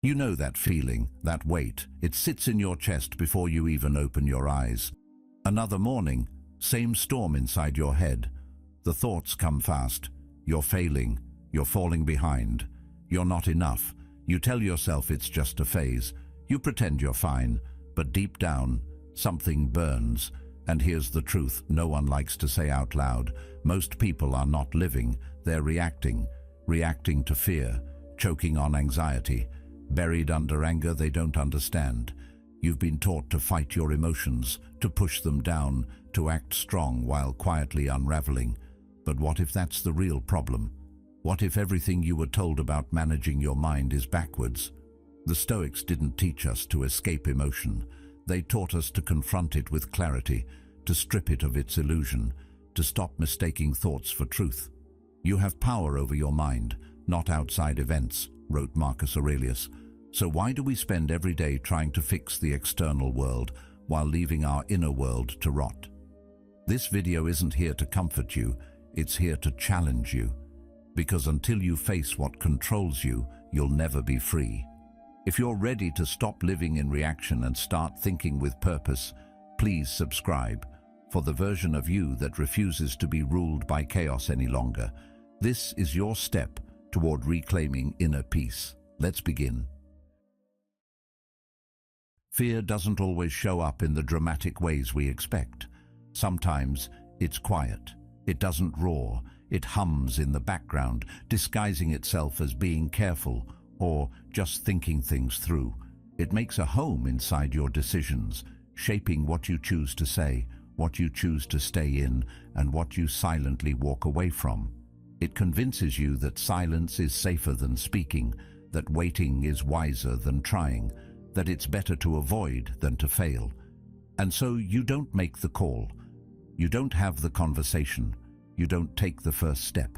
You know that feeling, that weight. It sits in your chest before you even open your eyes. Another morning, same storm inside your head. The thoughts come fast. You're failing. You're falling behind. You're not enough. You tell yourself it's just a phase. You pretend you're fine, but deep down, something burns. And here's the truth no one likes to say out loud. Most people are not living. They're reacting to fear, choking on anxiety, buried under anger they don't understand. You've been taught to fight your emotions, to push them down, to act strong while quietly unraveling. But what if that's the real problem? What if everything you were told about managing your mind is backwards? The Stoics didn't teach us to escape emotion. They taught us to confront it with clarity, to strip it of its illusion, to stop mistaking thoughts for truth. You have power over your mind, not outside events, wrote Marcus Aurelius. So why do we spend every day trying to fix the external world while leaving our inner world to rot? This video isn't here to comfort you, it's here to challenge you. Because until you face what controls you, you'll never be free. If you're ready to stop living in reaction and start thinking with purpose, please subscribe. For the version of you that refuses to be ruled by chaos any longer, this is your step toward reclaiming inner peace. Let's begin. Fear doesn't always show up in the dramatic ways we expect. Sometimes it's quiet. It doesn't roar. It hums in the background, disguising itself as being careful or just thinking things through. It makes a home inside your decisions, shaping what you choose to say, what you choose to stay in, and what you silently walk away from. It convinces you that silence is safer than speaking, that waiting is wiser than trying, that it's better to avoid than to fail. And so you don't make the call. You don't have the conversation. You don't take the first step.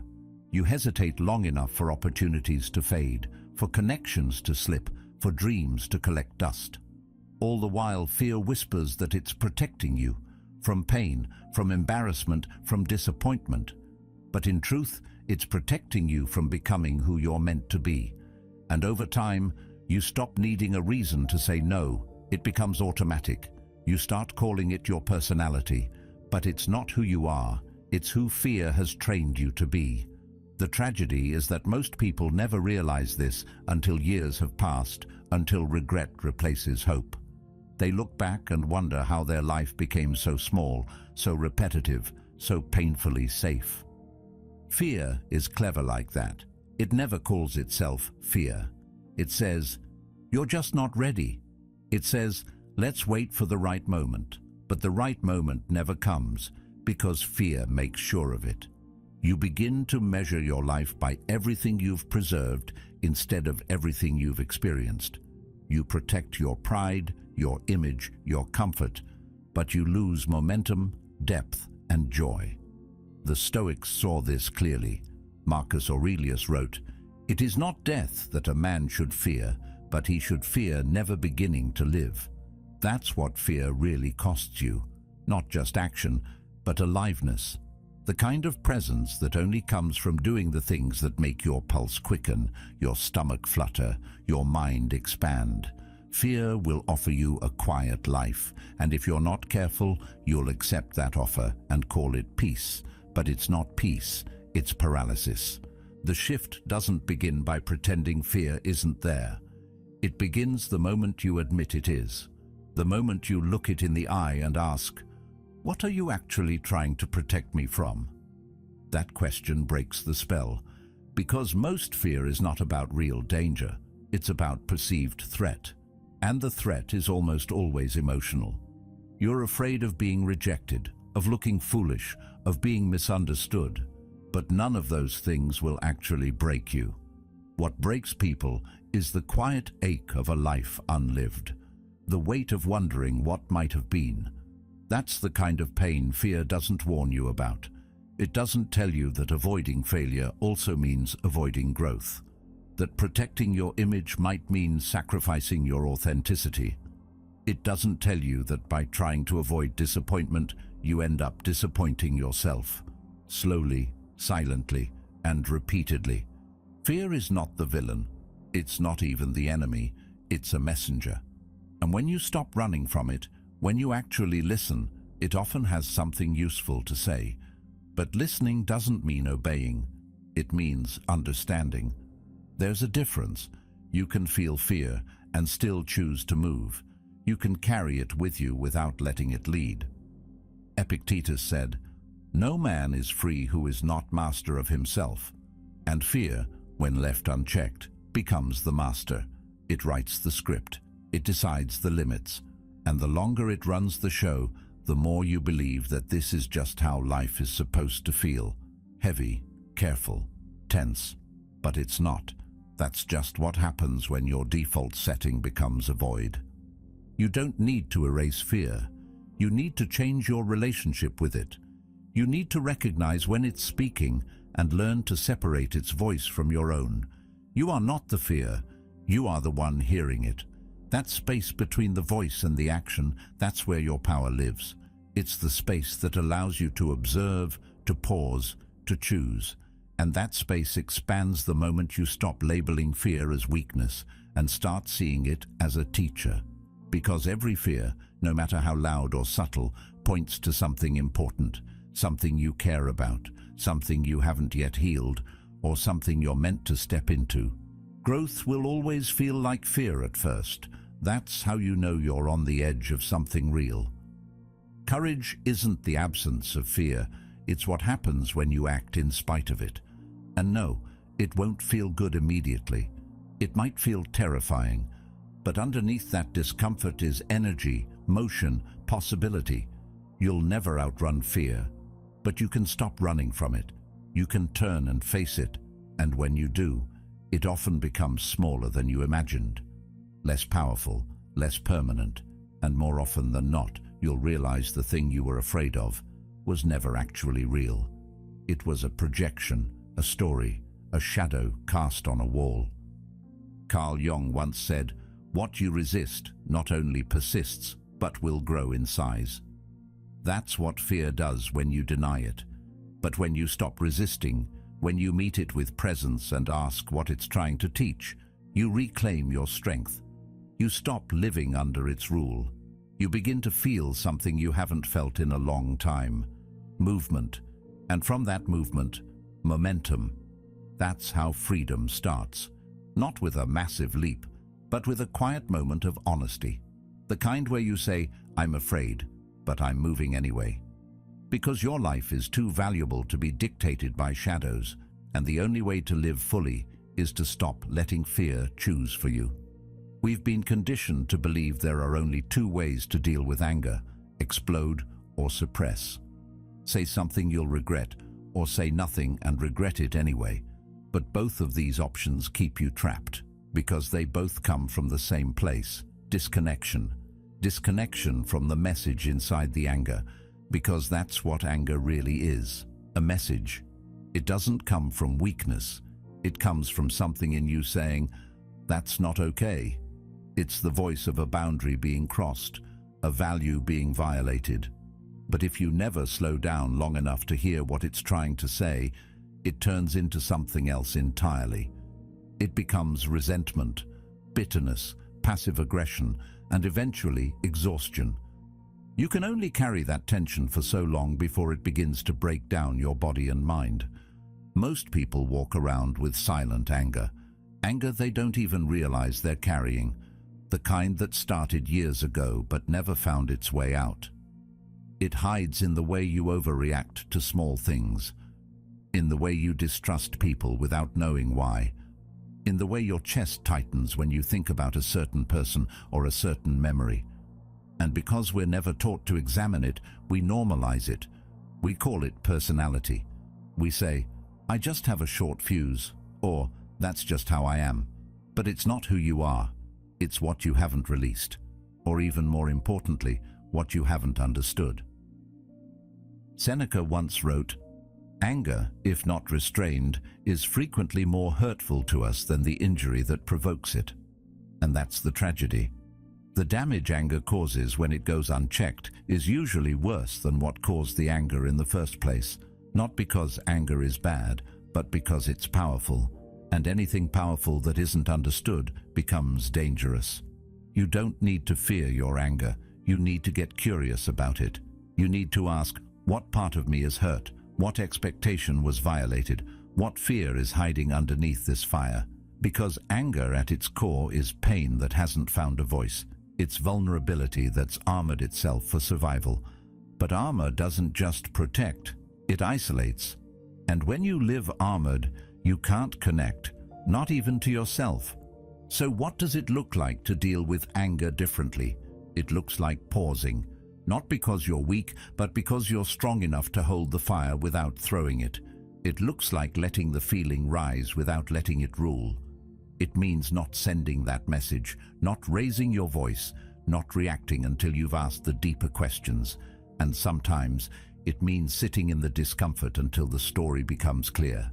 You hesitate long enough for opportunities to fade, for connections to slip, for dreams to collect dust. All the while, fear whispers that it's protecting you from pain, from embarrassment, from disappointment. But in truth, it's protecting you from becoming who you're meant to be. And over time, you stop needing a reason to say no. It becomes automatic. You start calling it your personality. But it's not who you are. It's who fear has trained you to be. The tragedy is that most people never realize this until years have passed, until regret replaces hope. They look back and wonder how their life became so small, so repetitive, so painfully safe. Fear is clever like that. It never calls itself fear. It says, "You're just not ready." It says, "Let's wait for the right moment." But the right moment never comes because fear makes sure of it. You begin to measure your life by everything you've preserved instead of everything you've experienced. You protect your pride, your image, your comfort, but you lose momentum, depth, and joy. The Stoics saw this clearly. Marcus Aurelius wrote, "It is not death that a man should fear, but he should fear never beginning to live." That's what fear really costs you. Not just action, but aliveness. The kind of presence that only comes from doing the things that make your pulse quicken, your stomach flutter, your mind expand. Fear will offer you a quiet life, and if you're not careful, you'll accept that offer and call it peace. But it's not peace, it's paralysis. The shift doesn't begin by pretending fear isn't there. It begins the moment you admit it is. The moment you look it in the eye and ask, "What are you actually trying to protect me from?" That question breaks the spell, because most fear is not about real danger. It's about perceived threat. And the threat is almost always emotional. You're afraid of being rejected, of looking foolish, of being misunderstood. But none of those things will actually break you. What breaks people is the quiet ache of a life unlived. The weight of wondering what might have been. That's the kind of pain fear doesn't warn you about. It doesn't tell you that avoiding failure also means avoiding growth. That protecting your image might mean sacrificing your authenticity. It doesn't tell you that by trying to avoid disappointment, you end up disappointing yourself. Slowly, silently, and repeatedly. Fear is not the villain. It's not even the enemy, it's a messenger. And when you stop running from it, when you actually listen, it often has something useful to say. But listening doesn't mean obeying. It means understanding. There's a difference. You can feel fear and still choose to move. You can carry it with you without letting it lead. Epictetus said, "No man is free who is not master of himself." And fear, when left unchecked, becomes the master. It writes the script. It decides the limits. And the longer it runs the show, the more you believe that this is just how life is supposed to feel. Heavy, careful, tense. But it's not. That's just what happens when your default setting becomes avoid. You don't need to erase fear. You need to change your relationship with it. You need to recognize when it's speaking and learn to separate its voice from your own. You are not the fear. You are the one hearing it. That space between the voice and the action, that's where your power lives. It's the space that allows you to observe, to pause, to choose. And that space expands the moment you stop labeling fear as weakness and start seeing it as a teacher. Because every fear, no matter how loud or subtle, points to something important, something you care about, something you haven't yet healed, or something you're meant to step into. Growth will always feel like fear at first. That's how you know you're on the edge of something real. Courage isn't the absence of fear, it's what happens when you act in spite of it. And no, it won't feel good immediately. It might feel terrifying, but underneath that discomfort is energy, motion, possibility. You'll never outrun fear, but you can stop running from it. You can turn and face it, and when you do, it often becomes smaller than you imagined. Less powerful, less permanent, and more often than not, you'll realize the thing you were afraid of was never actually real. It was a projection, a story, a shadow cast on a wall. Carl Jung once said, "What you resist not only persists, but will grow in size." That's what fear does when you deny it. But when you stop resisting, when you meet it with presence and ask what it's trying to teach, you reclaim your strength. You stop living under its rule. You begin to feel something you haven't felt in a long time. Movement. And from that movement, momentum. That's how freedom starts. Not with a massive leap, but with a quiet moment of honesty. The kind where you say, "I'm afraid, but I'm moving anyway." Because your life is too valuable to be dictated by shadows, and the only way to live fully is to stop letting fear choose for you. We've been conditioned to believe there are only two ways to deal with anger: explode or suppress. Say something you'll regret, or say nothing and regret it anyway. But both of these options keep you trapped, because they both come from the same place: disconnection. Disconnection from the message inside the anger, because that's what anger really is, a message. It doesn't come from weakness. It comes from something in you saying, "That's not okay." It's the voice of a boundary being crossed, a value being violated. But if you never slow down long enough to hear what it's trying to say, it turns into something else entirely. It becomes resentment, bitterness, passive aggression, and eventually exhaustion. You can only carry that tension for so long before it begins to break down your body and mind. Most people walk around with silent anger, anger they don't even realize they're carrying, the kind that started years ago but never found its way out. It hides in the way you overreact to small things, in the way you distrust people without knowing why, in the way your chest tightens when you think about a certain person or a certain memory. And because we're never taught to examine it, we normalize it. We call it personality. We say, "I just have a short fuse," or "That's just how I am." But it's not who you are. It's what you haven't released. Or even more importantly, what you haven't understood. Seneca once wrote, "Anger, if not restrained, is frequently more hurtful to us than the injury that provokes it." And that's the tragedy. The damage anger causes when it goes unchecked is usually worse than what caused the anger in the first place, not because anger is bad, but because it's powerful. And anything powerful that isn't understood becomes dangerous. You don't need to fear your anger. You need to get curious about it. You need to ask, what part of me is hurt? What expectation was violated? What fear is hiding underneath this fire? Because anger at its core is pain that hasn't found a voice. It's vulnerability that's armored itself for survival. But armor doesn't just protect, it isolates. And when you live armored, you can't connect, not even to yourself. So what does it look like to deal with anger differently? It looks like pausing, not because you're weak, but because you're strong enough to hold the fire without throwing it. It looks like letting the feeling rise without letting it rule. It means not sending that message, not raising your voice, not reacting until you've asked the deeper questions. And sometimes it means sitting in the discomfort until the story becomes clear.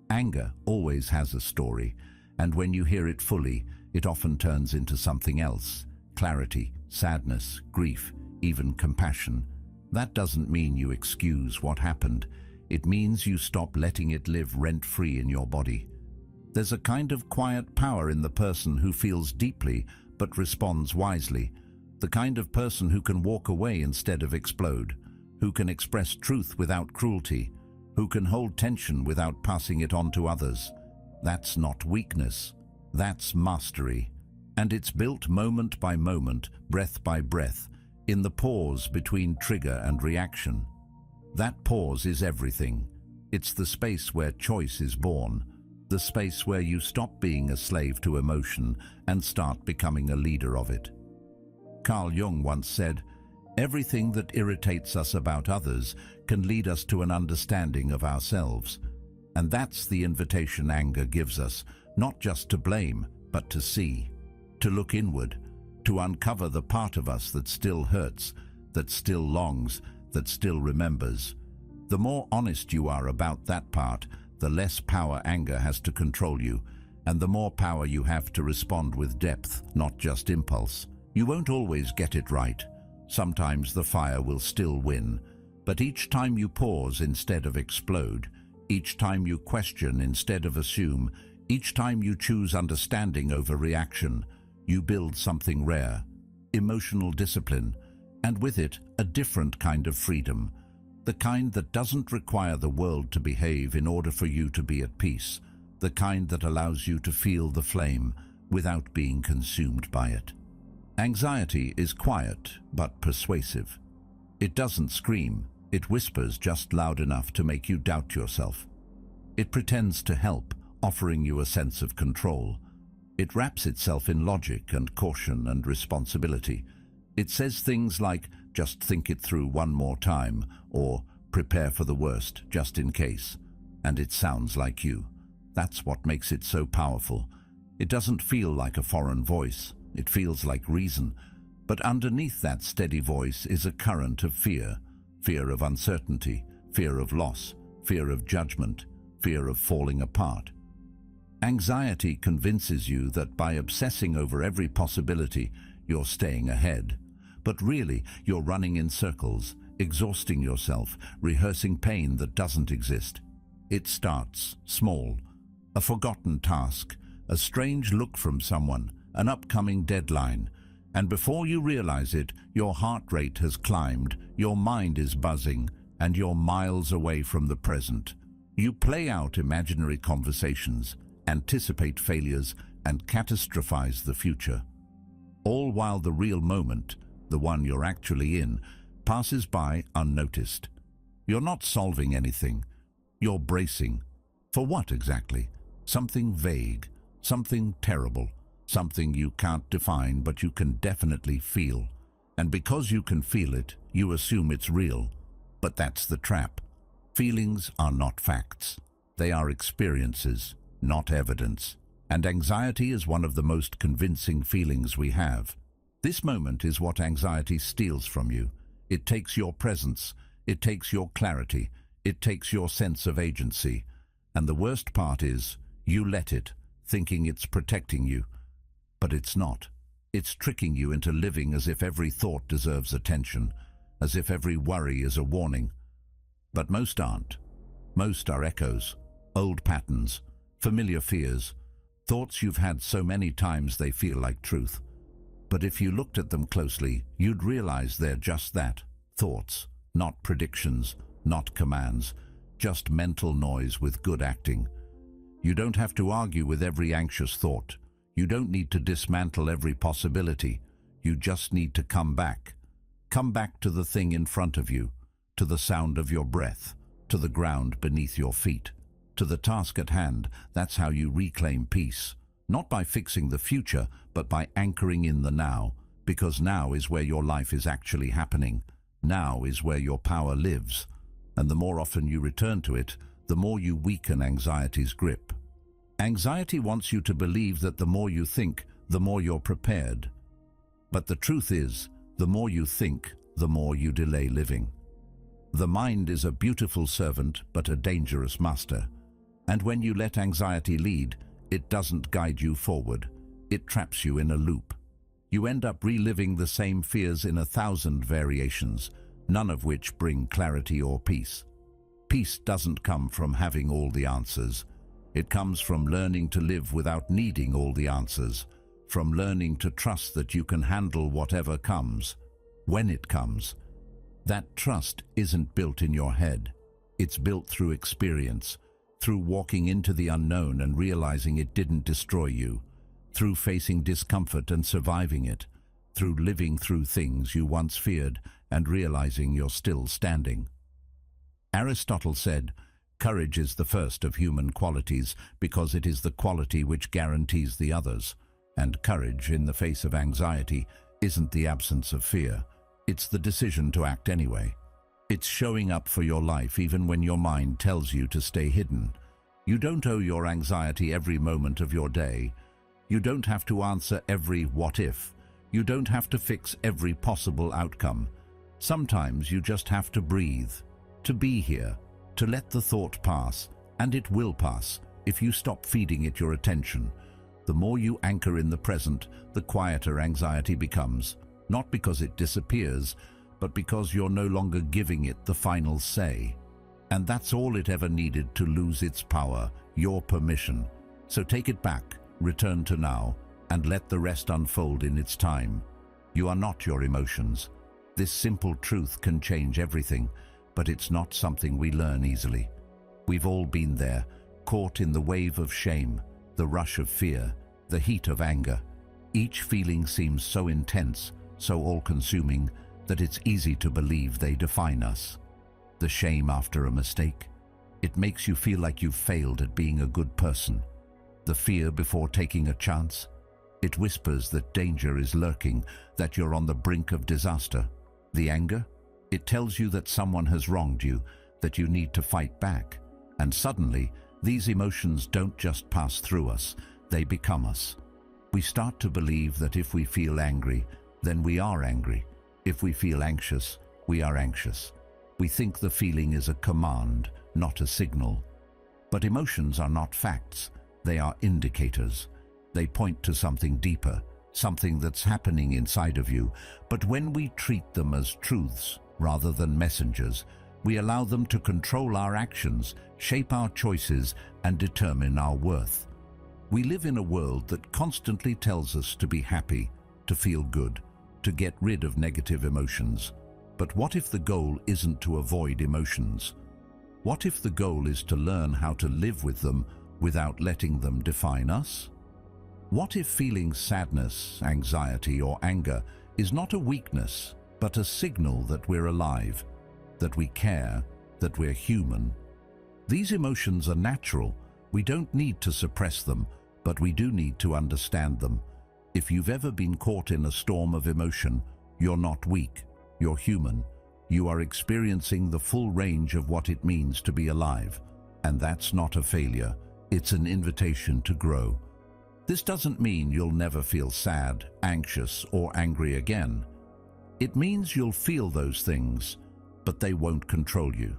Anger always has a story, and when you hear it fully, it often turns into something else. Clarity, sadness, grief, even compassion. That doesn't mean you excuse what happened. It means you stop letting it live rent-free in your body. There's a kind of quiet power in the person who feels deeply but responds wisely. The kind of person who can walk away instead of explode, who can express truth without cruelty, who can hold tension without passing it on to others. That's not weakness, that's mastery. And it's built moment by moment, breath by breath, in the pause between trigger and reaction. That pause is everything. It's the space where choice is born, the space where you stop being a slave to emotion and start becoming a leader of it. Carl Jung once said, "Everything that irritates us about others can lead us to an understanding of ourselves." And that's the invitation anger gives us, not just to blame, but to see, to look inward, to uncover the part of us that still hurts, that still longs, that still remembers. The more honest you are about that part, the less power anger has to control you, and the more power you have to respond with depth, not just impulse. You won't always get it right. Sometimes the fire will still win, but each time you pause instead of explode, each time you question instead of assume, each time you choose understanding over reaction, you build something rare, emotional discipline, and with it, a different kind of freedom, the kind that doesn't require the world to behave in order for you to be at peace, the kind that allows you to feel the flame without being consumed by it. Anxiety is quiet but persuasive. It doesn't scream, it whispers just loud enough to make you doubt yourself. It pretends to help, offering you a sense of control. It wraps itself in logic and caution and responsibility. It says things like, "Just think it through one more time," or "Prepare for the worst, just in case." And it sounds like you. That's what makes it so powerful. It doesn't feel like a foreign voice. It feels like reason. But underneath that steady voice is a current of fear. Fear of uncertainty, fear of loss, fear of judgment, fear of falling apart. Anxiety convinces you that by obsessing over every possibility, you're staying ahead. But really, you're running in circles, exhausting yourself, rehearsing pain that doesn't exist. It starts small, a forgotten task, a strange look from someone, an upcoming deadline, and before you realize it, your heart rate has climbed, your mind is buzzing, and you're miles away from the present. You play out imaginary conversations, anticipate failures, and catastrophize the future. All while the real moment, the one you're actually in, passes by unnoticed. You're not solving anything. You're bracing. For what exactly? Something vague, something terrible, something you can't define but you can definitely feel. And because you can feel it, you assume it's real. But that's the trap. Feelings are not facts. They are experiences, not evidence. And anxiety is one of the most convincing feelings we have. This moment is what anxiety steals from you. It takes your presence, it takes your clarity, it takes your sense of agency. And the worst part is, you let it, thinking it's protecting you. But it's not. It's tricking you into living as if every thought deserves attention, as if every worry is a warning. But most aren't. Most are echoes, old patterns, Familiar fears, thoughts you've had so many times they feel like truth. But if you looked at them closely, you'd realize they're just that, thoughts, not predictions, not commands, just mental noise with good acting. You don't have to argue with every anxious thought. You don't need to dismantle every possibility. You just need to come back. Come back to the thing in front of you, to the sound of your breath, to the ground beneath your feet, to the task at hand. That's how you reclaim peace. Not by fixing the future, but by anchoring in the now, because now is where your life is actually happening. Now is where your power lives. And the more often you return to it, the more you weaken anxiety's grip. Anxiety wants you to believe that the more you think, the more you're prepared. But the truth is, the more you think, the more you delay living. The mind is a beautiful servant, but a dangerous master. And when you let anxiety lead, it doesn't guide you forward. It traps you in a loop. You end up reliving the same fears in 1,000 variations, none of which bring clarity or peace. Peace doesn't come from having all the answers. It comes from learning to live without needing all the answers, from learning to trust that you can handle whatever comes, when it comes. That trust isn't built in your head. It's built through experience, through walking into the unknown and realizing it didn't destroy you, through facing discomfort and surviving it, through living through things you once feared and realizing you're still standing. Aristotle said, "Courage is the first of human qualities because it is the quality which guarantees the others." And courage in the face of anxiety isn't the absence of fear. It's the decision to act anyway. It's showing up for your life even when your mind tells you to stay hidden. You don't owe your anxiety every moment of your day. You don't have to answer every what if. You don't have to fix every possible outcome. Sometimes you just have to breathe, to be here, to let the thought pass, and it will pass if you stop feeding it your attention. The more you anchor in the present, the quieter anxiety becomes, not because it disappears, but because you're no longer giving it the final say. And that's all it ever needed to lose its power, your permission. So take it back, return to now, and let the rest unfold in its time. You are not your emotions. This simple truth can change everything, but it's not something we learn easily. We've all been there, caught in the wave of shame, the rush of fear, the heat of anger. Each feeling seems so intense, so all-consuming, that it's easy to believe they define us. The shame after a mistake. It makes you feel like you've failed at being a good person. The fear before taking a chance. It whispers that danger is lurking, that you're on the brink of disaster. The anger? It tells you that someone has wronged you, that you need to fight back. And suddenly, these emotions don't just pass through us, they become us. We start to believe that if we feel angry, then we are angry. If we feel anxious, we are anxious. We think the feeling is a command, not a signal. But emotions are not facts, they are indicators. They point to something deeper, something that's happening inside of you. But when we treat them as truths rather than messengers, we allow them to control our actions, shape our choices, and determine our worth. We live in a world that constantly tells us to be happy, to feel good, to get rid of negative emotions. But what if the goal isn't to avoid emotions? What if the goal is to learn how to live with them without letting them define us? What if feeling sadness, anxiety, or anger is not a weakness, but a signal that we're alive, that we care, that we're human? These emotions are natural. We don't need to suppress them, but we do need to understand them. If you've ever been caught in a storm of emotion, you're not weak, you're human. You are experiencing the full range of what it means to be alive. And that's not a failure, it's an invitation to grow. This doesn't mean you'll never feel sad, anxious, or angry again. It means you'll feel those things, but they won't control you.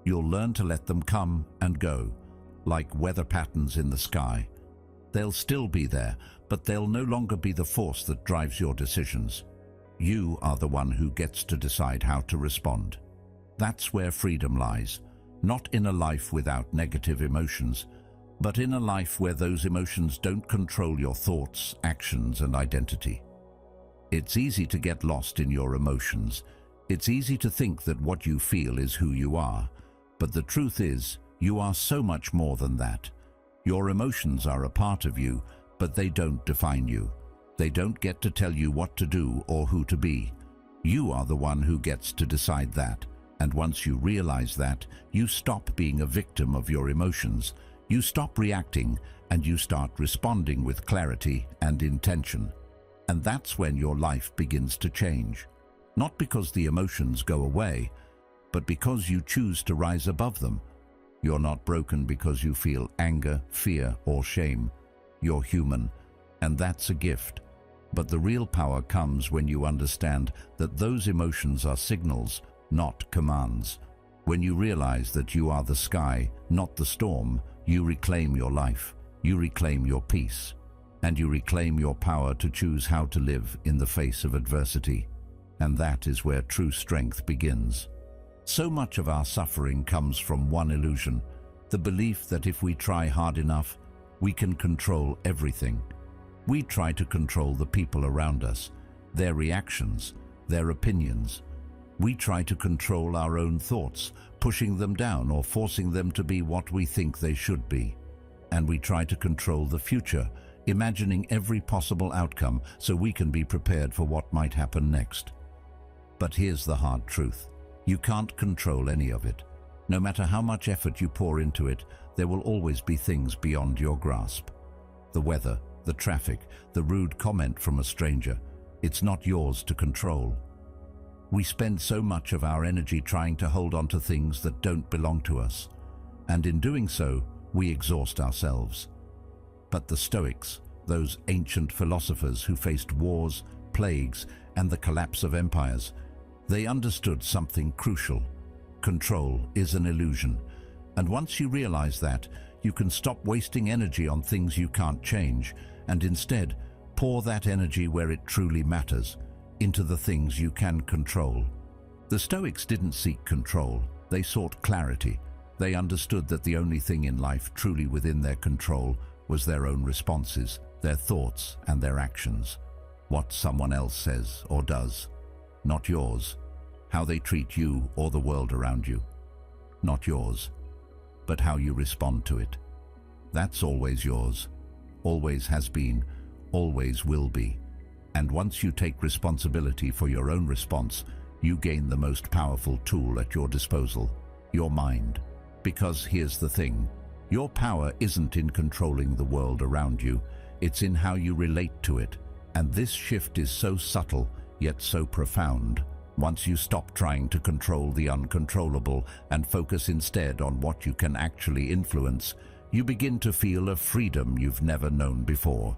You'll learn to let them come and go, like weather patterns in the sky. They'll still be there, but they'll no longer be the force that drives your decisions. You are the one who gets to decide how to respond. That's where freedom lies, not in a life without negative emotions, but in a life where those emotions don't control your thoughts, actions, and identity. It's easy to get lost in your emotions. It's easy to think that what you feel is who you are, but the truth is, you are so much more than that. Your emotions are a part of you, but they don't define you. They don't get to tell you what to do or who to be. You are the one who gets to decide that, and once you realize that, you stop being a victim of your emotions. You stop reacting, and you start responding with clarity and intention. And that's when your life begins to change. Not because the emotions go away, but because you choose to rise above them. You're not broken because you feel anger, fear, or shame. You're human, and that's a gift. But the real power comes when you understand that those emotions are signals, not commands. When you realize that you are the sky, not the storm, you reclaim your life, you reclaim your peace, and you reclaim your power to choose how to live in the face of adversity. And that is where true strength begins. So much of our suffering comes from one illusion, the belief that if we try hard enough, we can control everything. We try to control the people around us, their reactions, their opinions. We try to control our own thoughts, pushing them down or forcing them to be what we think they should be. And we try to control the future, imagining every possible outcome so we can be prepared for what might happen next. But here's the hard truth. You can't control any of it. No matter how much effort you pour into it, there will always be things beyond your grasp. The weather, the traffic, the rude comment from a stranger. It's not yours to control. We spend so much of our energy trying to hold on to things that don't belong to us. And in doing so, we exhaust ourselves. But the Stoics, those ancient philosophers who faced wars, plagues, and the collapse of empires, they understood something crucial. Control is an illusion. And once you realize that, you can stop wasting energy on things you can't change, and instead pour that energy where it truly matters, into the things you can control. The Stoics didn't seek control, they sought clarity. They understood that the only thing in life truly within their control was their own responses, their thoughts and their actions. What someone else says or does, not yours. How they treat you or the world around you, not yours, but how you respond to it. That's always yours, always has been, always will be. And once you take responsibility for your own response, you gain the most powerful tool at your disposal, your mind. Because here's the thing, your power isn't in controlling the world around you, it's in how you relate to it. And this shift is so subtle, yet so profound. Once you stop trying to control the uncontrollable and focus instead on what you can actually influence, you begin to feel a freedom you've never known before.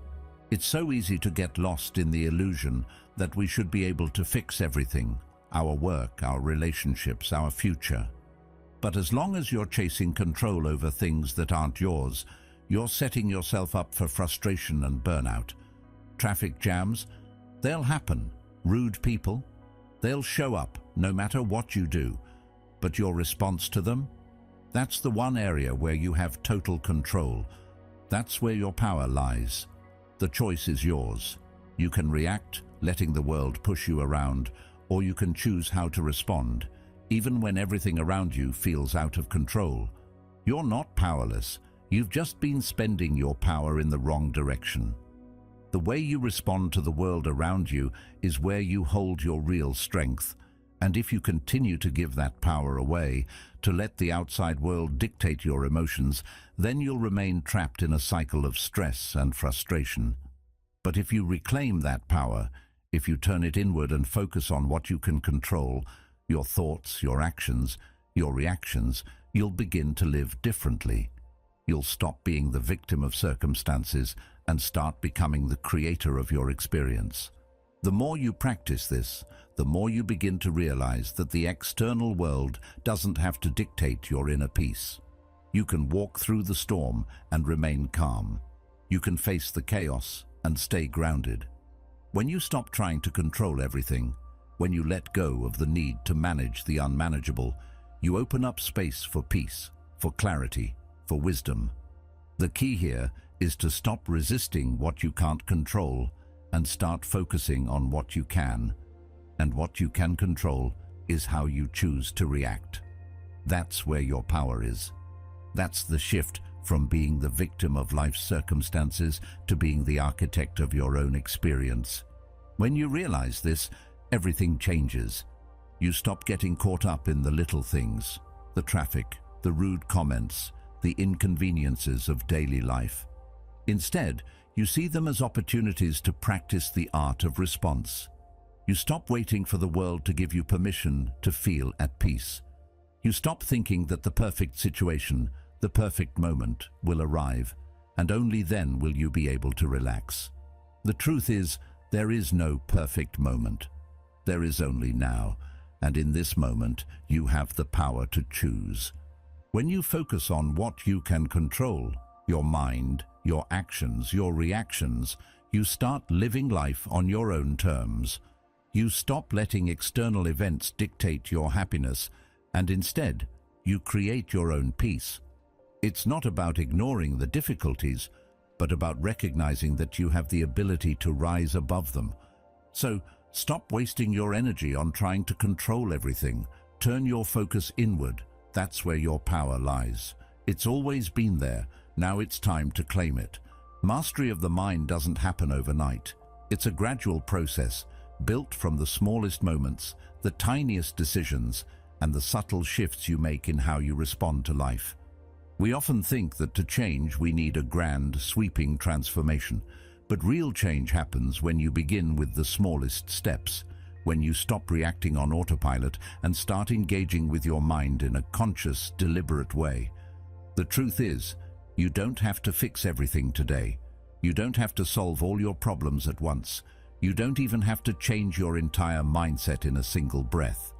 It's so easy to get lost in the illusion that we should be able to fix everything, our work, our relationships, our future. But as long as you're chasing control over things that aren't yours, you're setting yourself up for frustration and burnout. Traffic jams, they'll happen. Rude people, they'll show up no matter what you do. But your response to them? That's the one area where you have total control. That's where your power lies. The choice is yours. You can react, letting the world push you around, or you can choose how to respond, even when everything around you feels out of control. You're not powerless. You've just been spending your power in the wrong direction. The way you respond to the world around you is where you hold your real strength. And if you continue to give that power away, to let the outside world dictate your emotions, then you'll remain trapped in a cycle of stress and frustration. But if you reclaim that power, if you turn it inward and focus on what you can control, your thoughts, your actions, your reactions, you'll begin to live differently. You'll stop being the victim of circumstances and start becoming the creator of your experience. The more you practice this, the more you begin to realize that the external world doesn't have to dictate your inner peace. You can walk through the storm and remain calm. You can face the chaos and stay grounded. When you stop trying to control everything, when you let go of the need to manage the unmanageable, you open up space for peace, for clarity, for wisdom. The key here is to stop resisting what you can't control and start focusing on what you can. And what you can control is how you choose to react. That's where your power is. That's the shift from being the victim of life's circumstances to being the architect of your own experience. When you realize this, everything changes. You stop getting caught up in the little things, the traffic, the rude comments, the inconveniences of daily life. Instead, you see them as opportunities to practice the art of response. You stop waiting for the world to give you permission to feel at peace. You stop thinking that the perfect situation, the perfect moment will arrive, and only then will you be able to relax. The truth is, there is no perfect moment. There is only now, and in this moment, you have the power to choose. When you focus on what you can control, your mind, your actions, your reactions, you start living life on your own terms. You stop letting external events dictate your happiness, and instead, you create your own peace. It's not about ignoring the difficulties, but about recognizing that you have the ability to rise above them. So, stop wasting your energy on trying to control everything. Turn your focus inward. That's where your power lies. It's always been there. Now it's time to claim it. Mastery of the mind doesn't happen overnight. It's a gradual process, built from the smallest moments, the tiniest decisions, and the subtle shifts you make in how you respond to life. We often think that to change we need a grand, sweeping transformation, but real change happens when you begin with the smallest steps, when you stop reacting on autopilot and start engaging with your mind in a conscious, deliberate way. The truth is, you don't have to fix everything today. You don't have to solve all your problems at once. You don't even have to change your entire mindset in a single breath.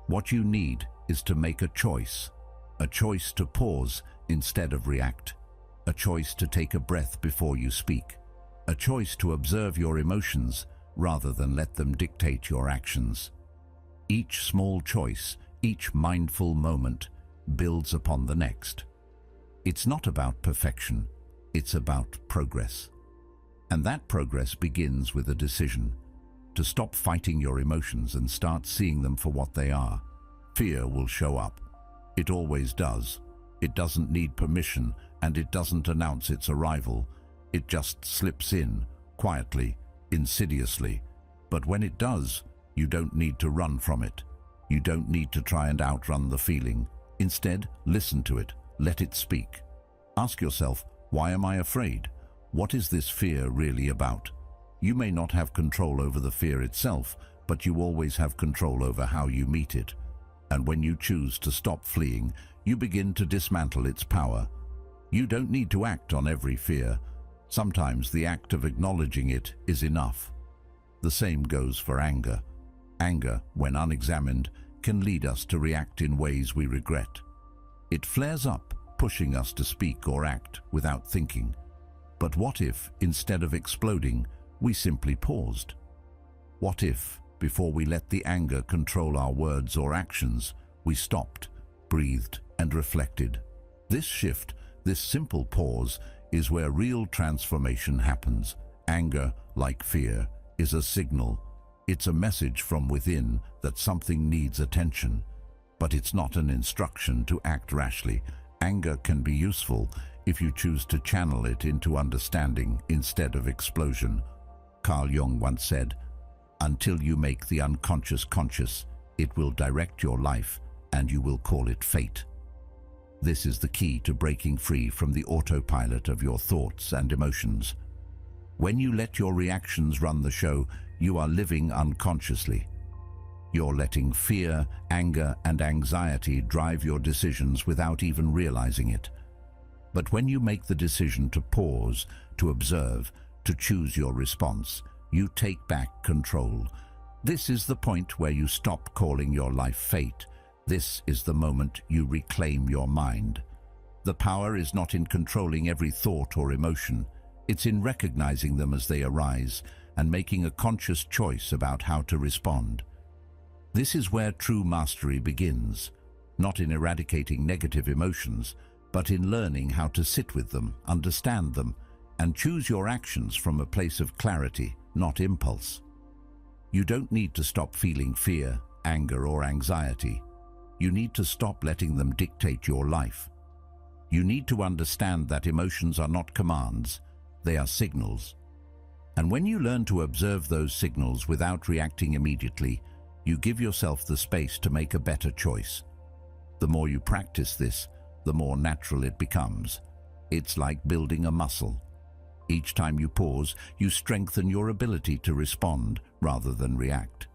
What you need is to make a choice to pause instead of react, a choice to take a breath before you speak, a choice to observe your emotions rather than let them dictate your actions. Each small choice, each mindful moment builds upon the next. It's not about perfection, it's about progress. And that progress begins with a decision to stop fighting your emotions and start seeing them for what they are. Fear will show up. It always does. It doesn't need permission, and it doesn't announce its arrival. It just slips in, quietly, insidiously. But when it does, you don't need to run from it. You don't need to try and outrun the feeling. Instead, listen to it. Let it speak. Ask yourself, why am I afraid? What is this fear really about? You may not have control over the fear itself, but you always have control over how you meet it. And when you choose to stop fleeing, you begin to dismantle its power. You don't need to act on every fear. Sometimes the act of acknowledging it is enough. The same goes for anger. Anger, when unexamined, can lead us to react in ways we regret. It flares up, pushing us to speak or act without thinking. But what if, instead of exploding, we simply paused? What if, before we let the anger control our words or actions, we stopped, breathed, and reflected? This shift, this simple pause, is where real transformation happens. Anger, like fear, is a signal. It's a message from within that something needs attention. But it's not an instruction to act rashly. Anger can be useful if you choose to channel it into understanding instead of explosion. Carl Jung once said, "Until you make the unconscious conscious, it will direct your life and you will call it fate." This is the key to breaking free from the autopilot of your thoughts and emotions. When you let your reactions run the show, you are living unconsciously. You're letting fear, anger, and anxiety drive your decisions without even realizing it. But when you make the decision to pause, to observe, to choose your response, you take back control. This is the point where you stop calling your life fate. This is the moment you reclaim your mind. The power is not in controlling every thought or emotion. It's in recognizing them as they arise and making a conscious choice about how to respond. This is where true mastery begins, not in eradicating negative emotions, but in learning how to sit with them, understand them, and choose your actions from a place of clarity, not impulse. You don't need to stop feeling fear, anger, or anxiety. You need to stop letting them dictate your life. You need to understand that emotions are not commands, they are signals. And when you learn to observe those signals without reacting immediately, you give yourself the space to make a better choice. The more you practice this, the more natural it becomes. It's like building a muscle. Each time you pause, you strengthen your ability to respond rather than react.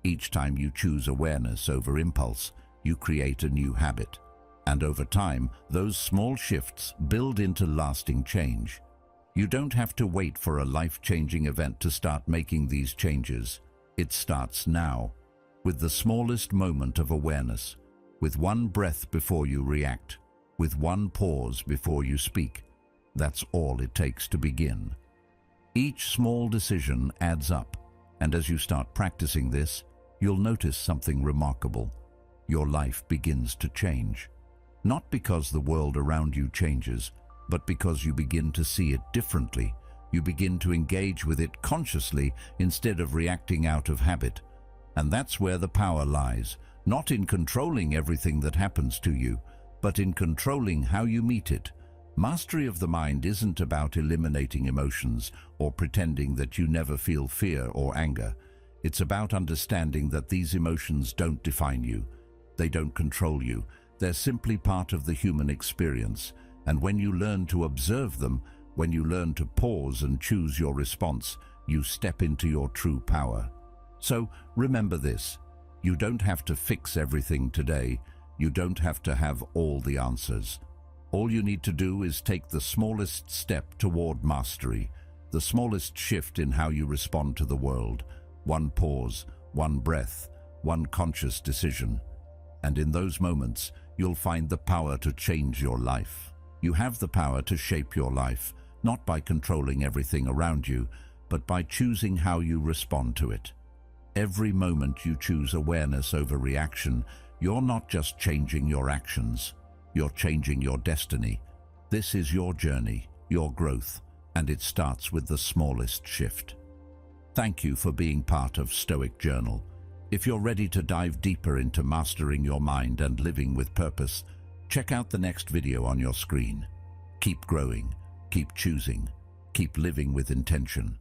Each time you choose awareness over impulse, you create a new habit. And over time, those small shifts build into lasting change. You don't have to wait for a life-changing event to start making these changes. It starts now, with the smallest moment of awareness, with one breath before you react, with one pause before you speak. That's all it takes to begin. Each small decision adds up, and as you start practicing this, you'll notice something remarkable. Your life begins to change. Not because the world around you changes, but because you begin to see it differently. You begin to engage with it consciously instead of reacting out of habit. And that's where the power lies, not in controlling everything that happens to you, but in controlling how you meet it. Mastery of the mind isn't about eliminating emotions or pretending that you never feel fear or anger. It's about understanding that these emotions don't define you. They don't control you. They're simply part of the human experience. And when you learn to observe them, when you learn to pause and choose your response, you step into your true power. So remember this, you don't have to fix everything today. You don't have to have all the answers. All you need to do is take the smallest step toward mastery, the smallest shift in how you respond to the world. One pause, one breath, one conscious decision. And in those moments, you'll find the power to change your life. You have the power to shape your life, not by controlling everything around you, but by choosing how you respond to it. Every moment you choose awareness over reaction, you're not just changing your actions, you're changing your destiny. This is your journey, your growth, and it starts with the smallest shift. Thank you for being part of Stoic Journal. If you're ready to dive deeper into mastering your mind and living with purpose, check out the next video on your screen. Keep growing, keep choosing, keep living with intention.